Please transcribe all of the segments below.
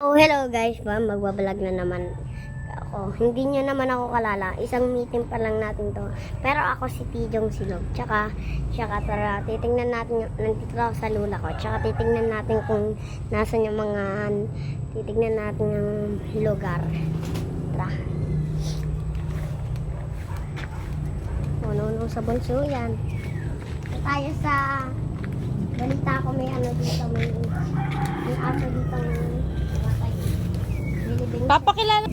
Oh, hello guys, magbablog na naman ako. Hindi nyo naman ako kalala. Isang meeting pa lang natin to. Pero ako si Tijong Silog. Tsaka tara, titingnan natin nandito ako sa lula ko. Tsaka titingnan natin kung nasan yung mga titingnan natin yung lugar. Tara. Puno sa bunso yan. Tayo sa balita ko may ano dito, may aso dito. Papakilala.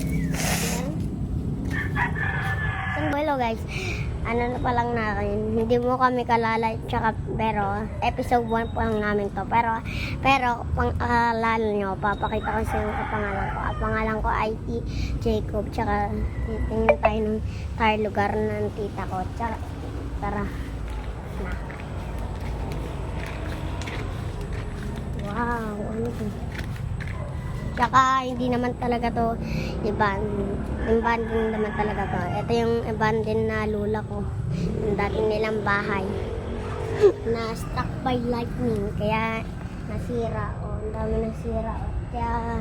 Hello guys, ano na pa lang natin, hindi mo kami kalala, tsaka, pero episode 1 pa lang namin to, pero pang-alala nyo, papakita ko sa inyo ang pangalan ko ay T. Jacob, tsaka titingin tayo ng lugar ng tita ko, tsaka tara na. Wow, ano to? Tsaka hindi naman talaga to abandoned naman talaga to. Ito yung abandoned na lula ko. Yung dating nilang bahay. Na struck by lightning. Kaya nasira. Ang dami nasira. Kaya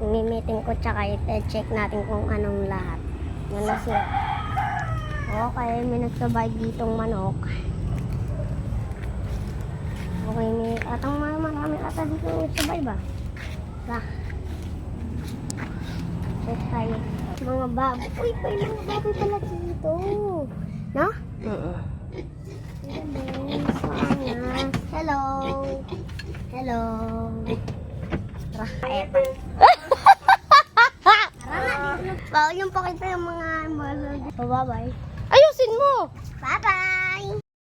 mimiting ko tsaka i-check natin kung anong lahat. Yung nasira. Okay, may nag-survive ditong manok. Okay, may atang marami ata dito nag-survive ba? Check tayo. Mga baboy. Uy, may mga baboy pala dito. No? Hello. Hello. Tara. Eto. Tara na. Bawal yung pakita yung mga bye. Ayusin mo! Para